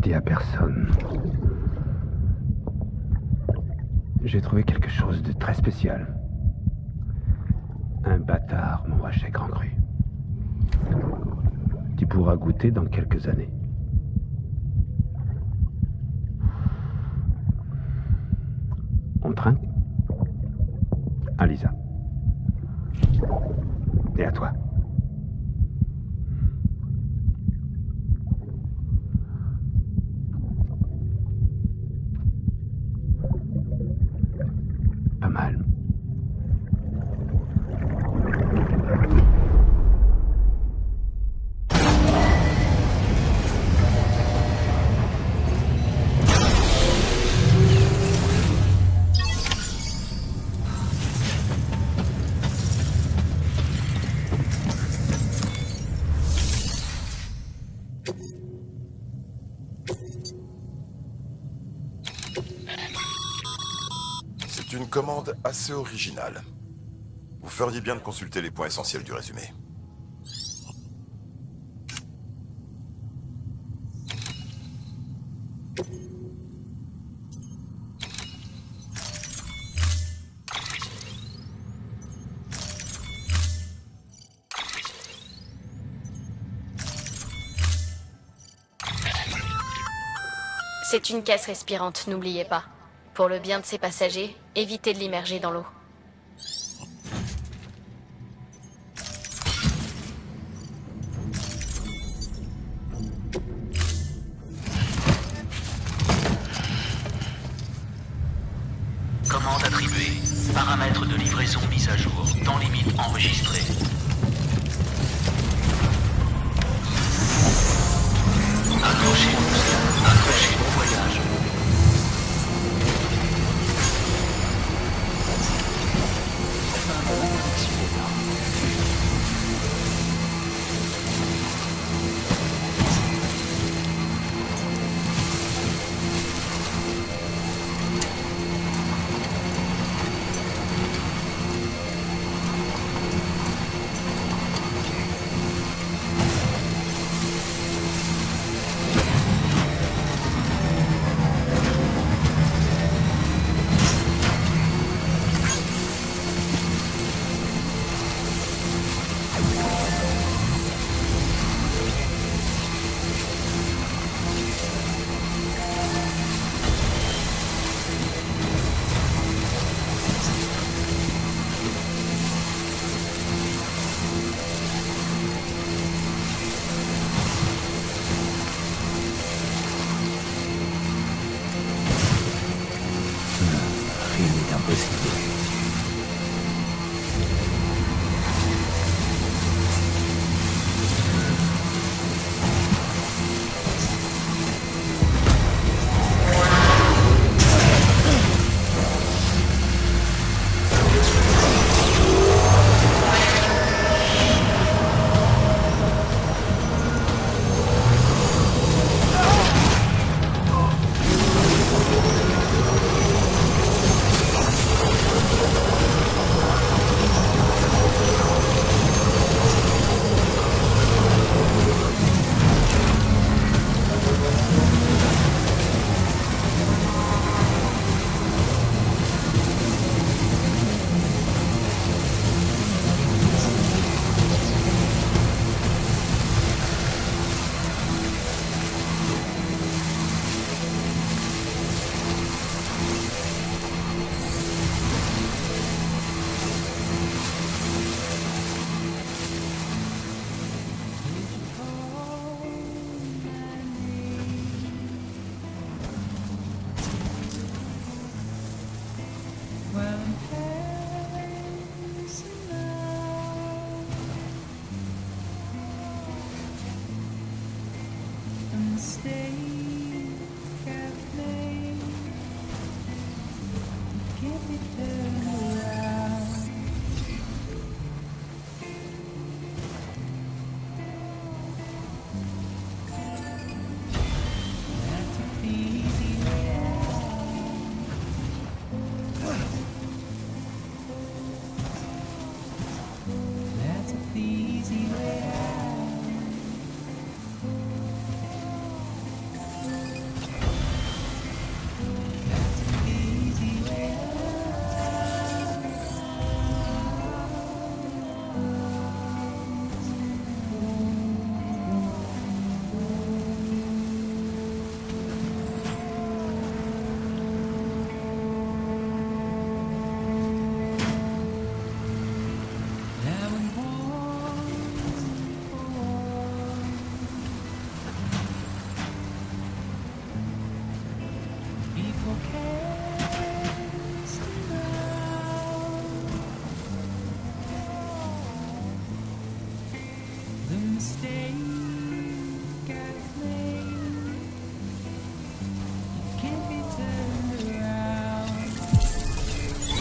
le dis à personne. J'ai trouvé quelque chose de très spécial. Un bâtard Montrachet Grand Cru. Tu pourras goûter dans quelques années. On trinque. À Lisa. Et à toi. Pas mal. C'est une commande assez originale. Vous feriez bien de consulter les points essentiels du résumé. C'est une caisse respirante, n'oubliez pas. Pour le bien de ses passagers, évitez de l'immerger dans l'eau. Commande attribuée. Paramètres de livraison mis à jour. Temps limite enregistré. Accrochez-vous. Accrochez bon voyage.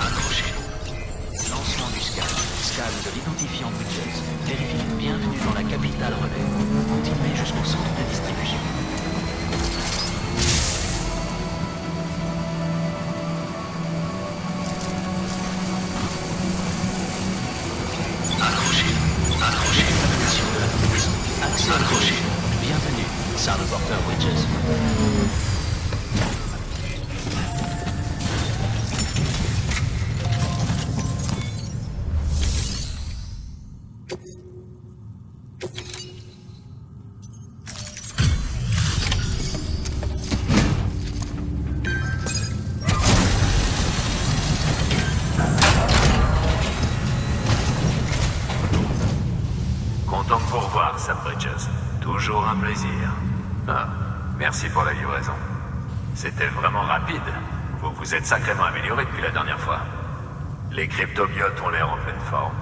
Accrochez-vous. Lancement du scan. Scan de l'identifiant Bridges. Vérifie. Bienvenue dans la capitale relais. Continuez jusqu'au centre de distribution. Accrochez-vous. Accrochez-vous à la mission de la police. Accès accrochez-vous. Bienvenue. Salle Dr. Bridges. Content de vous revoir, Sam Bridges. Toujours un plaisir. Ah, merci pour la livraison. C'était vraiment rapide. Vous vous êtes sacrément amélioré depuis la dernière fois. Les cryptobiotes ont l'air en pleine forme.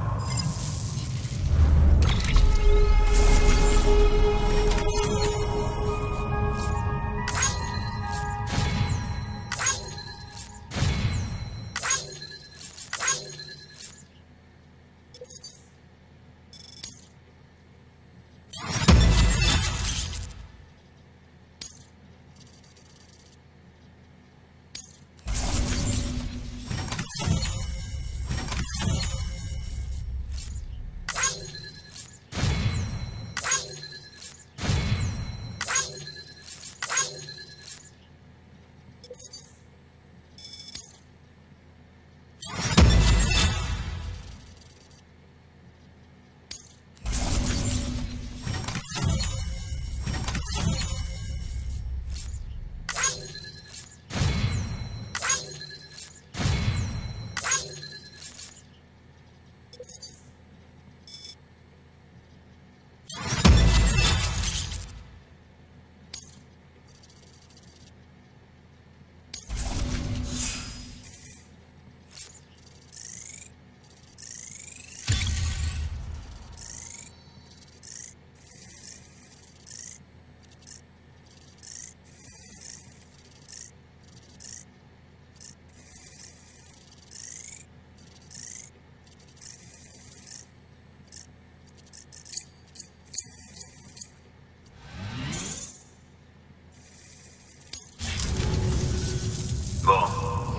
Bon,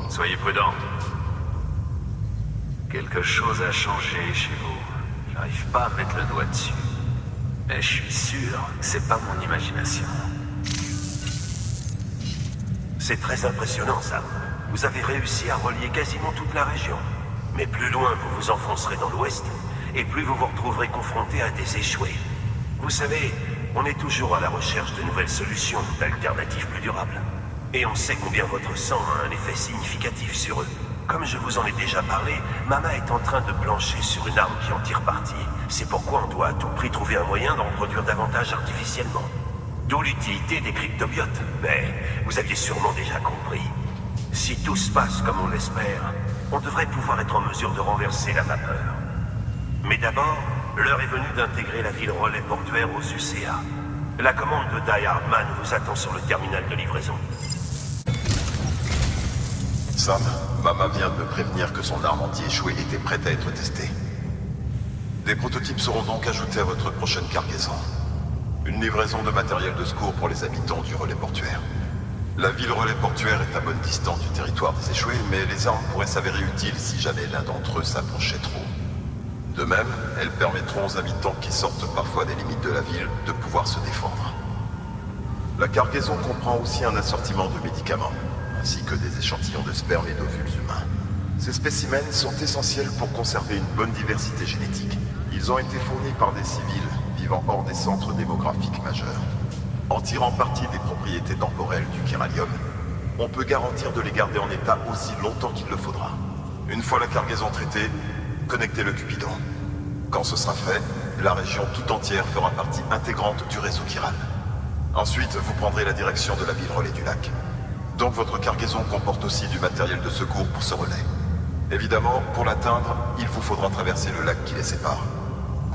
soyez prudents. Quelque chose a changé chez vous. J'arrive pas à mettre le doigt dessus. Mais je suis sûr que c'est pas mon imagination. C'est très impressionnant, Sam. Vous avez réussi à relier quasiment toute la région. Mais plus loin vous vous enfoncerez dans l'ouest, et plus vous vous retrouverez confronté à des échoués. Vous savez, on est toujours à la recherche de nouvelles solutions, d'alternatives plus durables. Et on sait combien votre sang a un effet significatif sur eux. Comme je vous en ai déjà parlé, Mama est en train de plancher sur une arme qui en tire parti. C'est pourquoi on doit à tout prix trouver un moyen d'en produire davantage artificiellement. D'où l'utilité des cryptobiotes. Mais vous aviez sûrement déjà compris. Si tout se passe comme on l'espère, on devrait pouvoir être en mesure de renverser la vapeur. Mais d'abord, l'heure est venue d'intégrer la ville relais portuaire aux UCA. La commande de Die Hardman vous attend sur le terminal de livraison. Sam, Mama vient de me prévenir que son arme anti-échouée était prête à être testée. Des prototypes seront donc ajoutés à votre prochaine cargaison. Une livraison de matériel de secours pour les habitants du relais portuaire. La ville relais portuaire est à bonne distance du territoire des échoués, mais les armes pourraient s'avérer utiles si jamais l'un d'entre eux s'approchait trop. De même, elles permettront aux habitants qui sortent parfois des limites de la ville de pouvoir se défendre. La cargaison comprend aussi un assortiment de médicaments, ainsi que des échantillons de sperme et d'ovules humains. Ces spécimens sont essentiels pour conserver une bonne diversité génétique. Ils ont été fournis par des civils vivant hors des centres démographiques majeurs. En tirant parti des propriétés temporelles du chiralium, on peut garantir de les garder en état aussi longtemps qu'il le faudra. Une fois la cargaison traitée, connectez le Cupidon. Quand ce sera fait, la région tout entière fera partie intégrante du réseau chiral. Ensuite, vous prendrez la direction de la ville relais du lac. Donc votre cargaison comporte aussi du matériel de secours pour ce relais. Évidemment, pour l'atteindre, il vous faudra traverser le lac qui les sépare.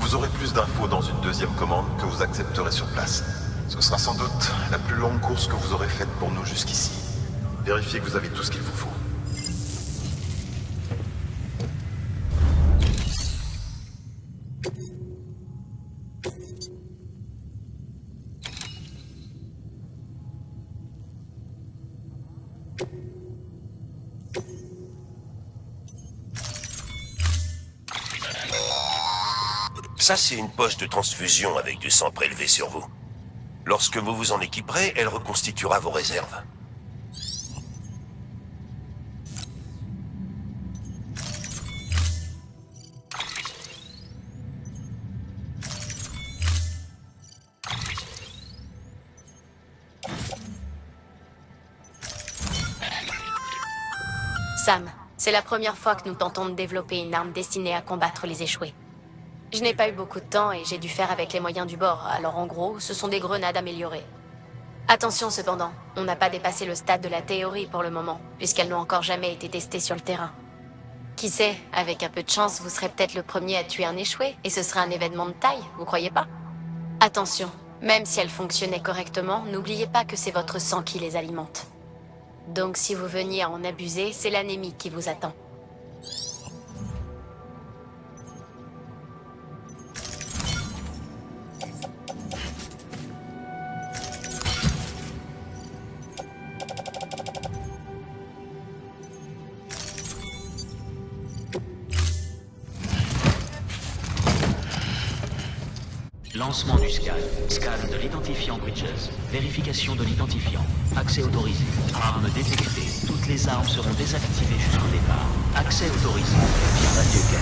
Vous aurez plus d'infos dans une deuxième commande que vous accepterez sur place. Ce sera sans doute la plus longue course que vous aurez faite pour nous jusqu'ici. Vérifiez que vous avez tout ce qu'il vous faut. Ça, c'est une poche de transfusion avec du sang prélevé sur vous. Lorsque vous vous en équiperez, elle reconstituera vos réserves. Sam, c'est la première fois que nous tentons de développer une arme destinée à combattre les échoués. Je n'ai pas eu beaucoup de temps et j'ai dû faire avec les moyens du bord, alors en gros, ce sont des grenades améliorées. Attention cependant, on n'a pas dépassé le stade de la théorie pour le moment, puisqu'elles n'ont encore jamais été testées sur le terrain. Qui sait, avec un peu de chance, vous serez peut-être le premier à tuer un échoué, et ce sera un événement de taille, vous croyez pas? Attention, même si elles fonctionnaient correctement, n'oubliez pas que c'est votre sang qui les alimente. Donc si vous veniez à en abuser, c'est l'anémie qui vous attend. Lancement du scan. Scan de l'identifiant Bridges. Vérification de l'identifiant. Accès autorisé. Armes détectées. Toutes les armes seront désactivées jusqu'au départ. Accès autorisé.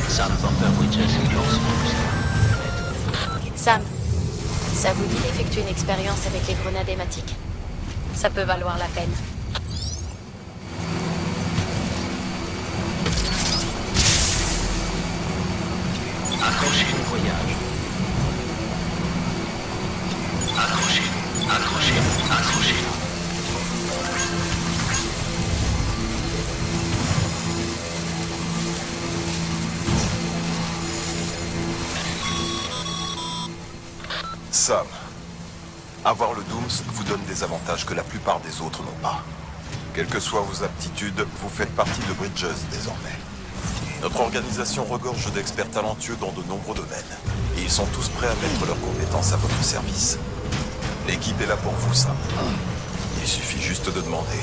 Sam Porter Bridges. Lancement du scan. Sam, ça vous dit d'effectuer une expérience avec les grenades hématiques? Ça peut valoir la peine. Accrochez-vous, voyage. Accrochez-vous, accrochez-vous, accrochez-vous. Sam, avoir le Dooms vous donne des avantages que la plupart des autres n'ont pas. Quelles que soient vos aptitudes, vous faites partie de Bridges désormais. Notre organisation regorge d'experts talentueux dans de nombreux domaines, et ils sont tous prêts à mettre leurs compétences à votre service. L'équipe est là pour vous, Sam. Il suffit juste de demander.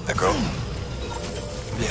D'accord? Bien.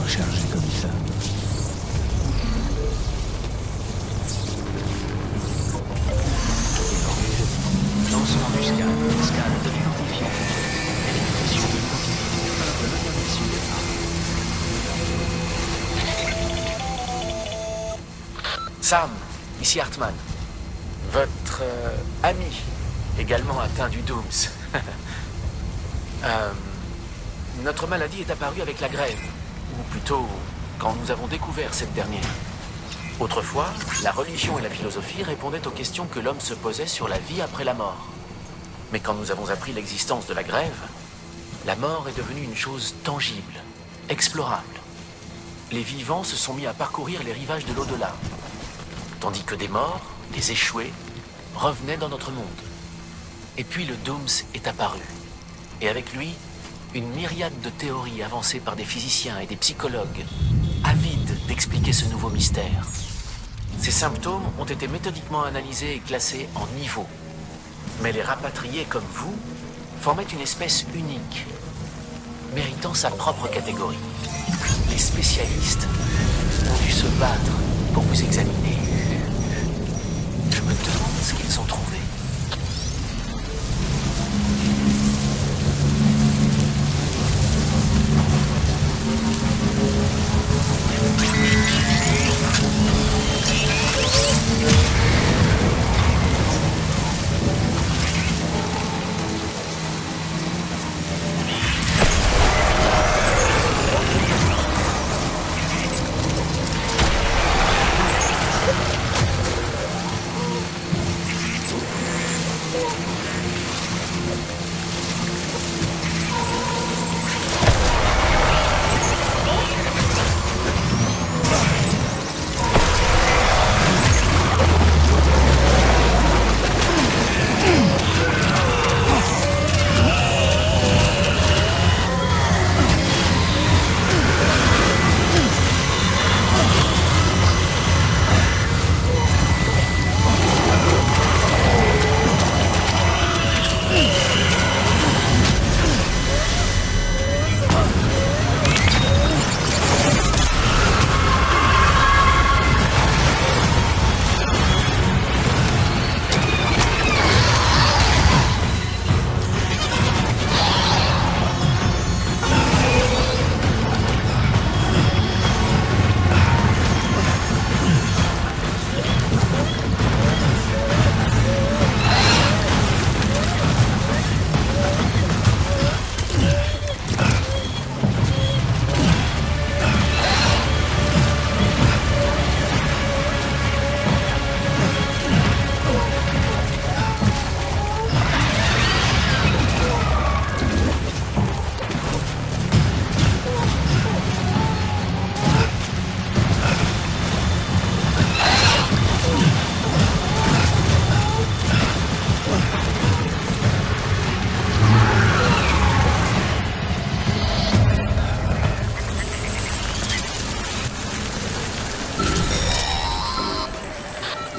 rechargé comme ça. Lancement du scan. Scan de l'identifiant. Vérification de l'identifiant. Le moteur d'issue départ. Sam, ici Hartman. Votre ami, également atteint du Dooms. Notre maladie est apparue avec la grève, ou plutôt quand nous avons découvert cette dernière. Autrefois, la religion et la philosophie répondaient aux questions que l'homme se posait sur la vie après la mort. Mais quand nous avons appris l'existence de la grève, la mort est devenue une chose tangible, explorable. Les vivants se sont mis à parcourir les rivages de l'au-delà, tandis que des morts, des échoués, revenaient dans notre monde. Et puis le Dooms est apparu. Et avec lui, une myriade de théories avancées par des physiciens et des psychologues, avides d'expliquer ce nouveau mystère. Ces symptômes ont été méthodiquement analysés et classés en niveaux. Mais les rapatriés comme vous formaient une espèce unique, méritant sa propre catégorie. Les spécialistes ont dû se battre pour vous examiner. Je me demande ce qu'ils ont trouvé.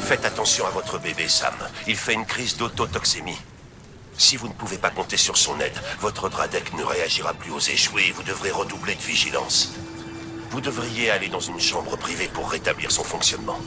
Faites attention à votre bébé, Sam. Il fait une crise d'autotoxémie. Si vous ne pouvez pas compter sur son aide, votre Dradek ne réagira plus aux échoués et vous devrez redoubler de vigilance. Vous devriez aller dans une chambre privée pour rétablir son fonctionnement.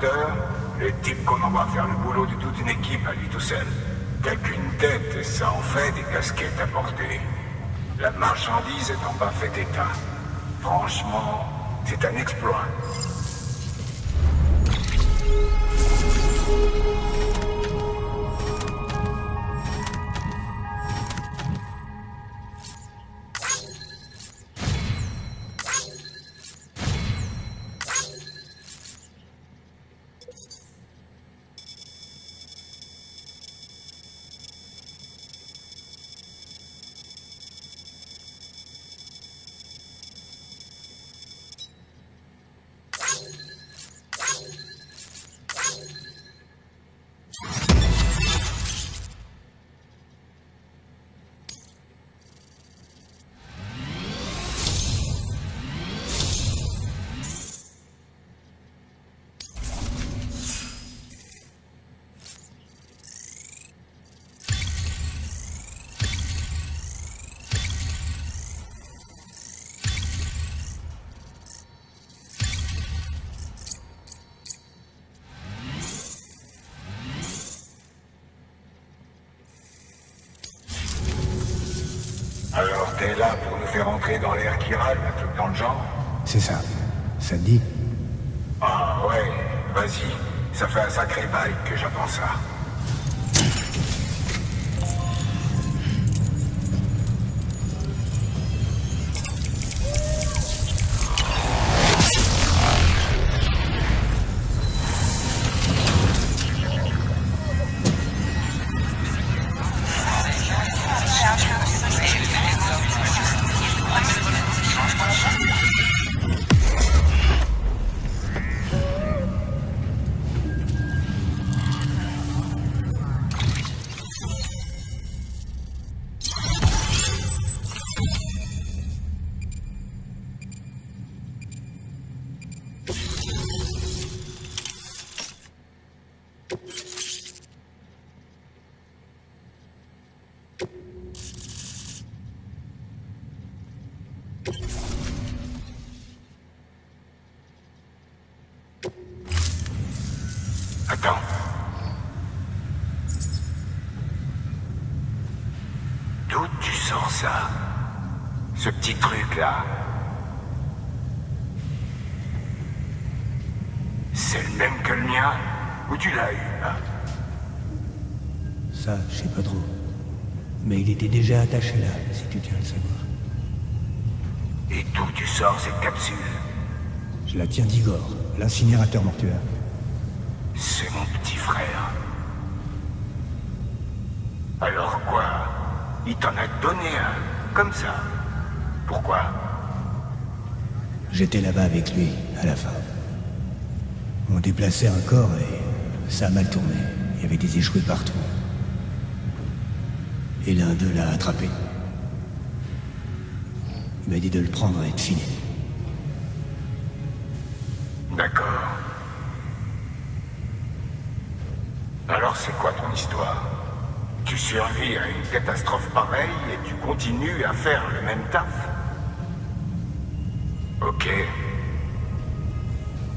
transporteur, le type qu'on envoie faire le boulot de toute une équipe à lui tout seul. T'as qu'une tête et ça en fait des casquettes à porter. La marchandise est en parfait état. Franchement, c'est un exploit. Alors t'es là pour nous faire entrer dans l'air qui râle, un truc dans le genre? C'est ça. Ça te dit? Ah ouais, vas-y. Ça fait un sacré bail que j'apprends ça. Attends. D'où tu sors ça? Ce petit truc-là? C'est le même que le mien? Où tu l'as eu, hein? Ça, je sais pas trop. Mais il était déjà attaché là, si tu tiens à le savoir. Et d'où tu sors cette capsule? Je la tiens d'Igor, l'incinérateur mortuaire. C'est mon petit frère. Alors quoi? Il t'en a donné un, comme ça. Pourquoi? J'étais là-bas avec lui, à la fin. On déplaçait un corps et ça a mal tourné. Il y avait des échoués partout. Et l'un d'eux l'a attrapé. Il m'a dit de le prendre et de filer. D'accord. Alors c'est quoi ton histoire? Tu survis à une catastrophe pareille et tu continues à faire le même taf? Ok.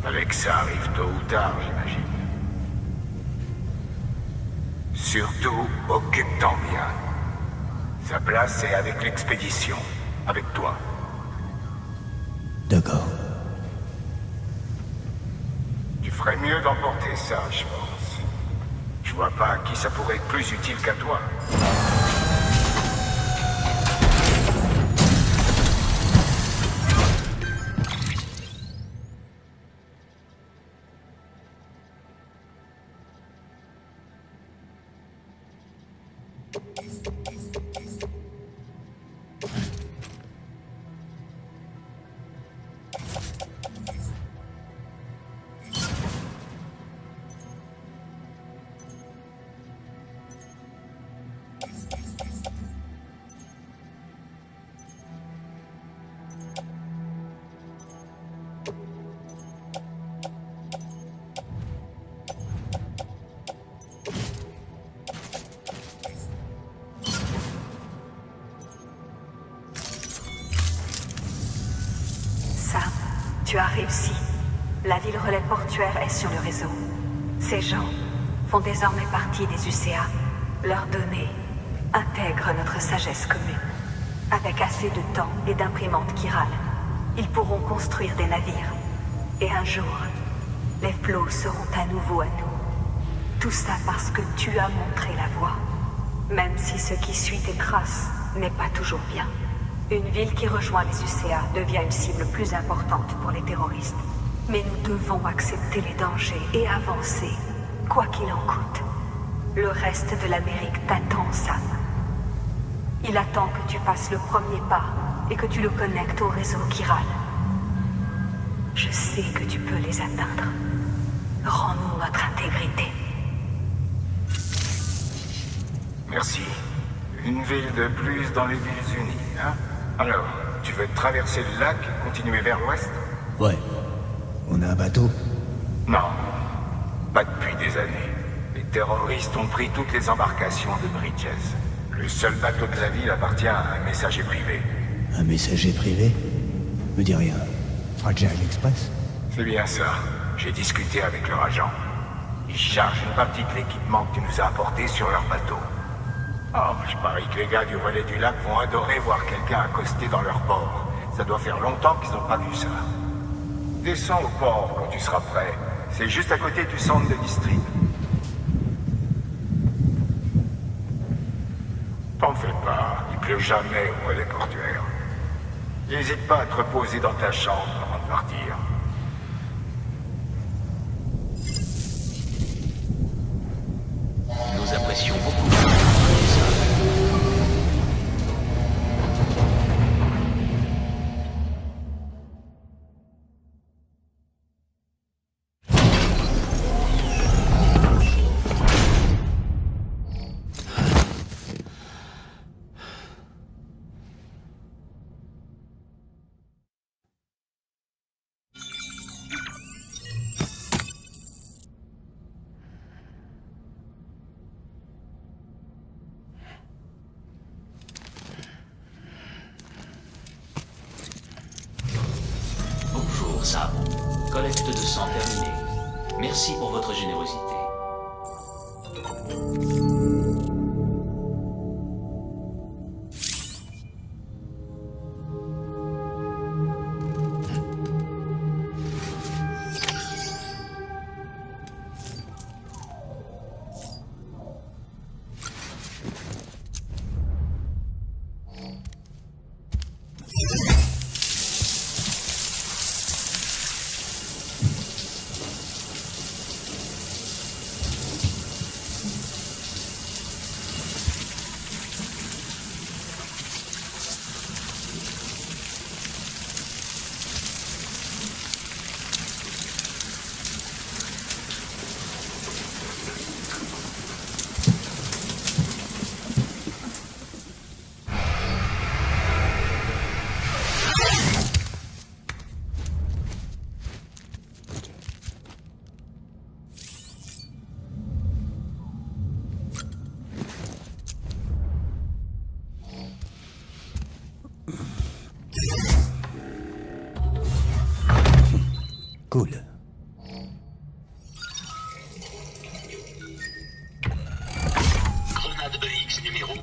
Avec ça arrive tôt ou tard, j'imagine. Surtout, occupe-t'en bien. Sa place est avec l'expédition, avec toi. D'accord. Tu ferais mieux d'emporter ça, je pense. Je vois pas à qui ça pourrait être plus utile qu'à toi. Tu as réussi. La ville relais portuaire est sur le réseau. Ces gens font désormais partie des UCA. Leurs données intègrent notre sagesse commune. Avec assez de temps et d'imprimantes chirales, ils pourront construire des navires. Et un jour, les flots seront à nouveau à nous. Tout ça parce que tu as montré la voie. Même si ce qui suit tes traces n'est pas toujours bien. Une ville qui rejoint les UCA devient une cible plus importante pour les terroristes. Mais nous devons accepter les dangers et avancer, quoi qu'il en coûte. Le reste de l'Amérique t'attend, Sam. Il attend que tu fasses le premier pas et que tu le connectes au réseau chiral. Je sais que tu peux les atteindre. Rends-nous notre intégrité. Merci. Une ville de plus dans les villes unies, hein? Alors, tu veux traverser le lac et continuer vers l'ouest? Ouais. On a un bateau? Non. Pas depuis des années. Les terroristes ont pris toutes les embarcations de Bridges. Le seul bateau de la ville appartient à un messager privé. Un messager privé? Me dis rien. Fragile Express? C'est bien ça. J'ai discuté avec leur agent. Ils chargent une partie de l'équipement que tu nous as apporté sur leur bateau. Oh, je parie que les gars du relais du lac vont adorer voir quelqu'un accosté dans leur port. Ça doit faire longtemps qu'ils n'ont pas vu ça. Descends au port quand tu seras prêt. C'est juste à côté du centre de district. T'en fais pas, il pleut jamais au relais portuaire. N'hésite pas à te reposer dans ta chambre avant de partir. Nous apprécions beaucoup. Bonjour, Sam. Collecte de sang terminée. Merci pour votre générosité. Cool. Grenade EX numéro 1.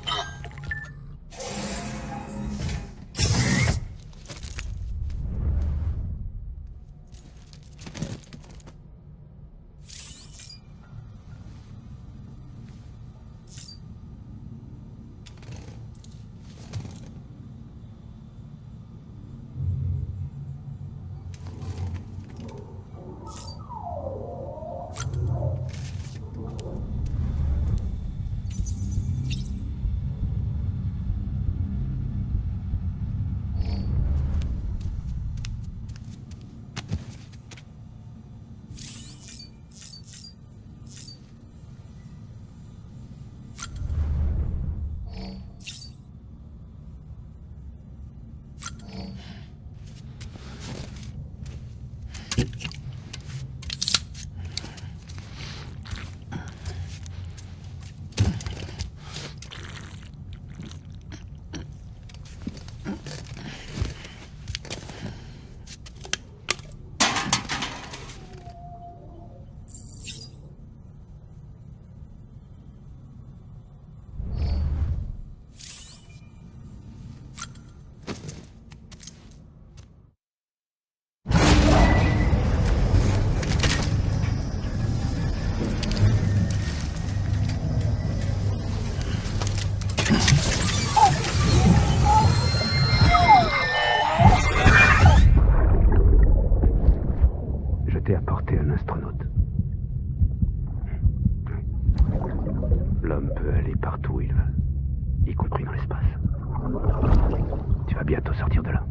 va bientôt sortir de là.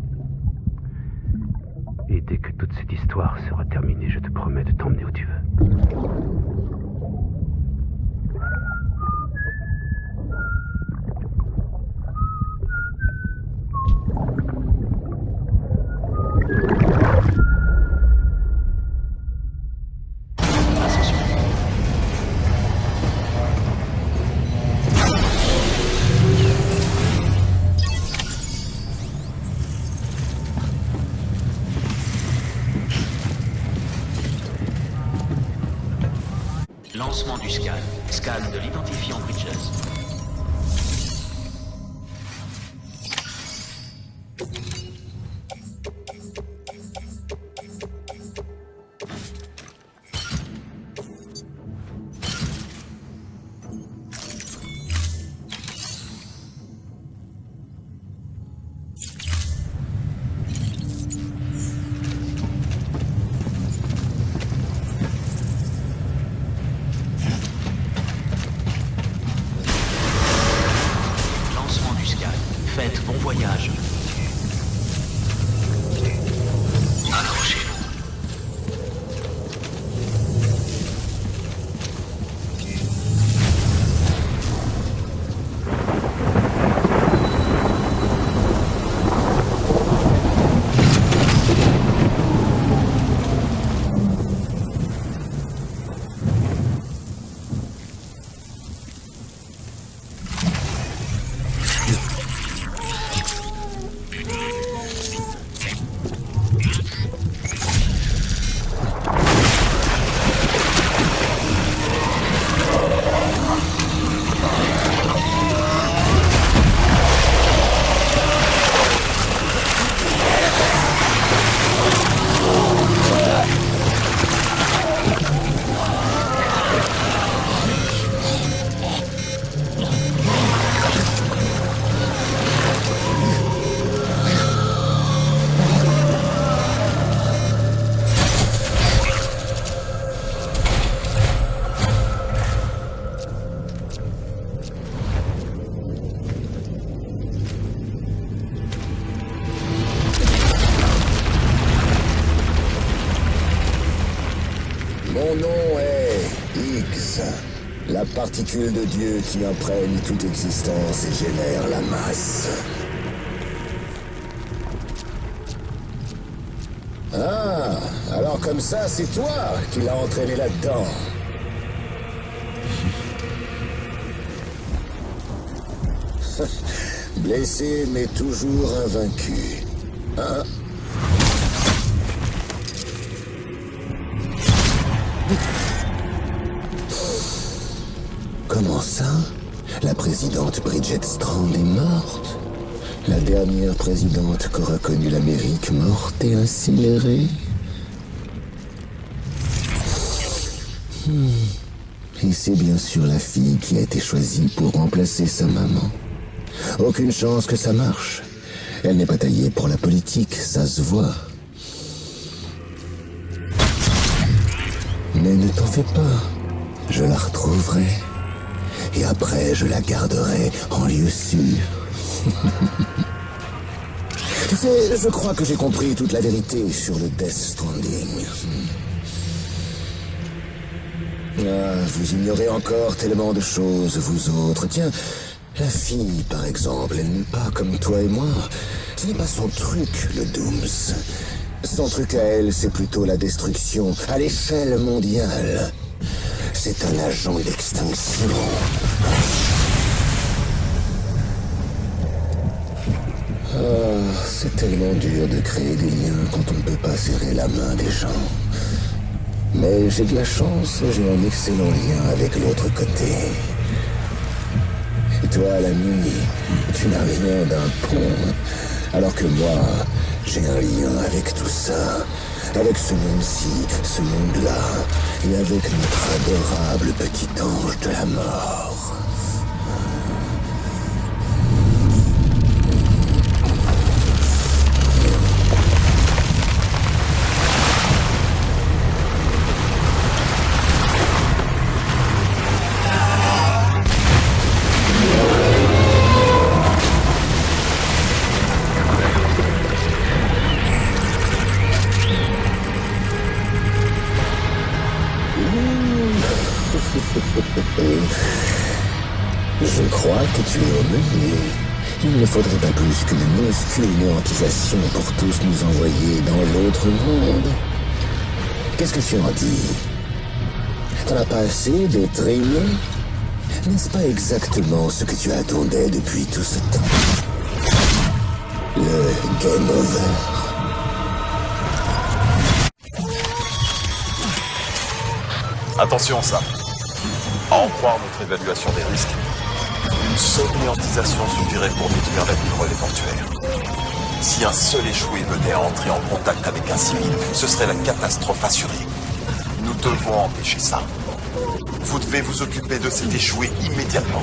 Et dès que toute cette histoire sera terminée, je te promets de t'emmener où tu veux. Lancement du scan. Scan de l'identifiant Bridges. Faites bon voyage. Accrochez-vous. Mon nom est X, la particule de Dieu qui imprègne toute existence et génère la masse. Ah, alors comme ça, c'est toi qui l'as entraîné là-dedans. Blessé mais toujours invaincu. Hein? Comment ça? La présidente Bridget Strand est morte? La dernière présidente qu'aura connue l'Amérique, morte et incinérée? Et c'est bien sûr la fille qui a été choisie pour remplacer sa maman. Aucune chance que ça marche. Elle n'est pas taillée pour la politique, ça se voit. Mais ne t'en fais pas, je la retrouverai. Et après, je la garderai en lieu sûr. Tu sais, je crois que j'ai compris toute la vérité sur le Death Stranding. Ah, vous ignorez encore tellement de choses, vous autres. Tiens, la fille, par exemple, elle n'est pas comme toi et moi. Ce n'est pas son truc, le Dooms. Son truc à elle, c'est plutôt la destruction à l'échelle mondiale. C'est un agent d'extinction. Ah, c'est tellement dur de créer des liens quand on ne peut pas serrer la main des gens. Mais j'ai de la chance, j'ai un excellent lien avec l'autre côté. Et toi, l'ami, tu n'as rien d'un pont, alors que moi, j'ai un lien avec tout ça. Avec ce monde-ci, ce monde-là, et avec notre adorable petit ange de la mort. Je crois que tu es au menu. Il ne faudrait pas plus qu'une minuscule néantisation pour tous nous envoyer dans l'autre monde. Qu'est-ce que tu en dis? T'en as pas assez de traîner? N'est-ce pas exactement ce que tu attendais depuis tout ce temps? Le game over. Attention, Sam. À en croire notre évaluation des risques, une seule néantisation suffirait pour détruire la ville relais portuaire. Si un seul échoué venait à entrer en contact avec un civil, ce serait la catastrophe assurée. Nous devons empêcher ça. Vous devez vous occuper de cet échoué immédiatement.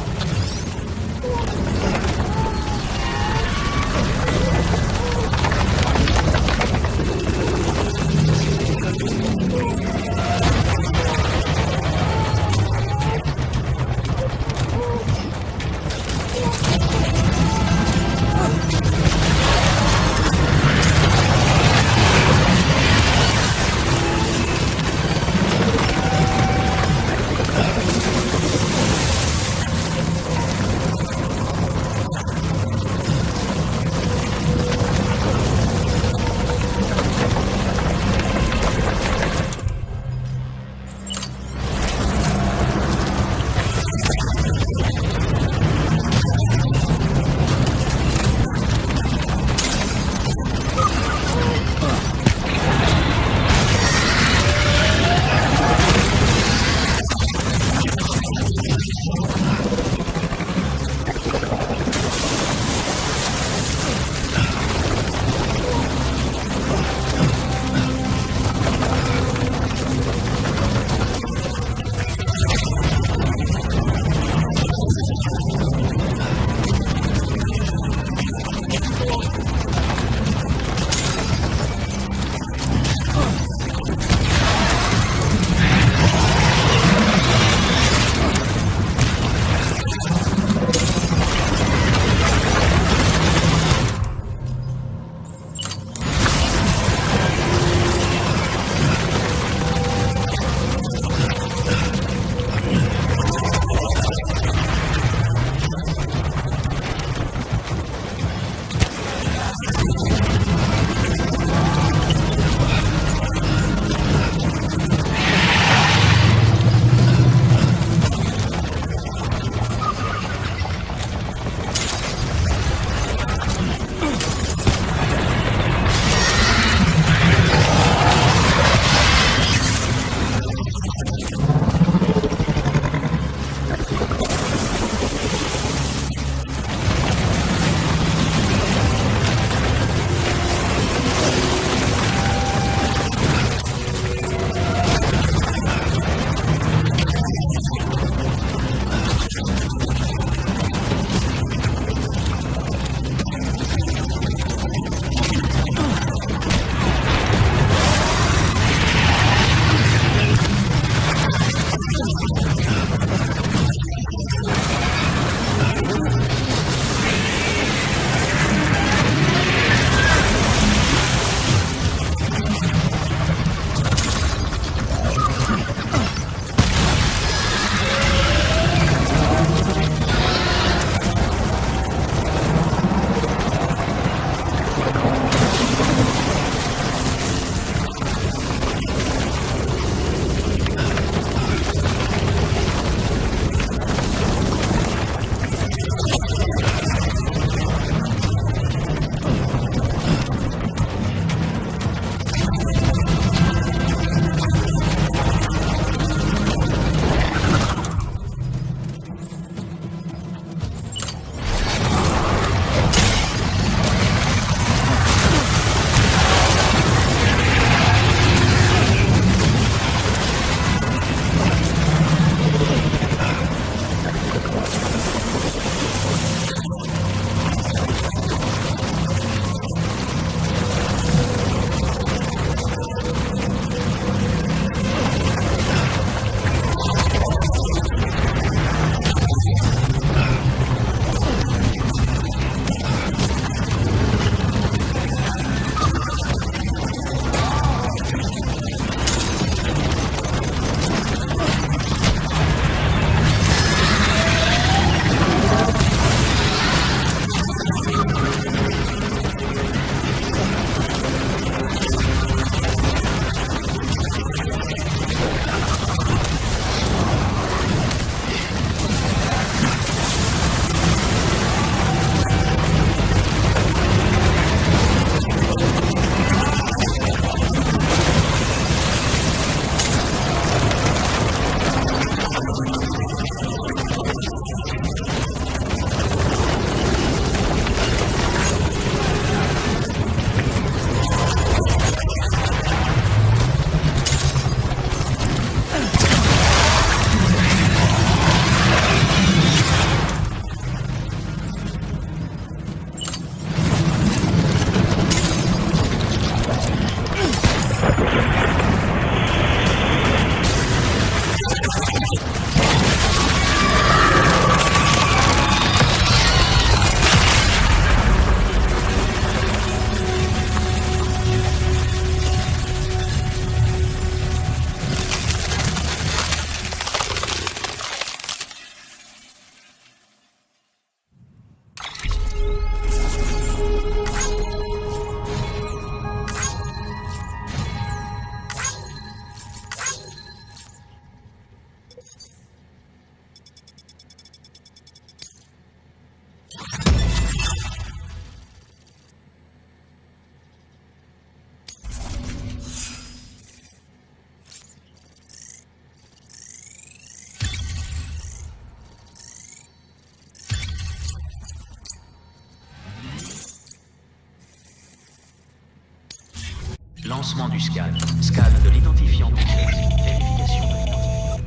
Lancement du scan. Scan de l'identifiant Bridges. Vérification de l'identifiant.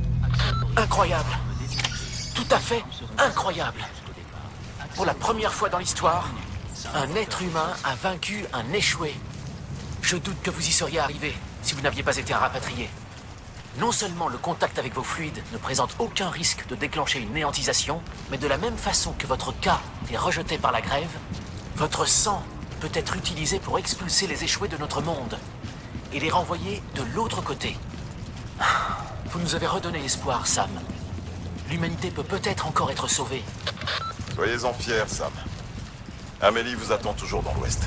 Incroyable. Tout à fait incroyable. Pour la première fois dans l'histoire, un être humain a vaincu un échoué. Je doute que vous y seriez arrivé si vous n'aviez pas été un rapatrié. Non seulement le contact avec vos fluides ne présente aucun risque de déclencher une néantisation, mais de la même façon que votre cas est rejeté par la grève, votre sang peut être utilisé pour expulser les échoués de notre monde et les renvoyer de l'autre côté. Vous nous avez redonné espoir, Sam. L'humanité peut peut-être encore être sauvée. Soyez-en fiers, Sam. Amélie vous attend toujours dans l'ouest.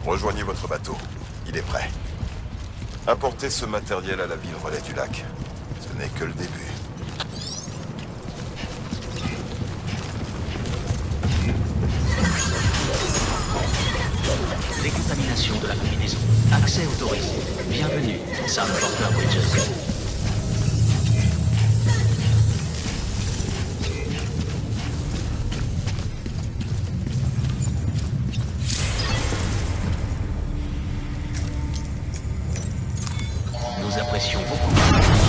Rejoignez votre bateau. Il est prêt. Apportez ce matériel à la ville relais du lac. Ce n'est que le début. Décontamination de la combinaison. Accès autorisé. Bienvenue, Sam Porter Bridges. Nous apprécions beaucoup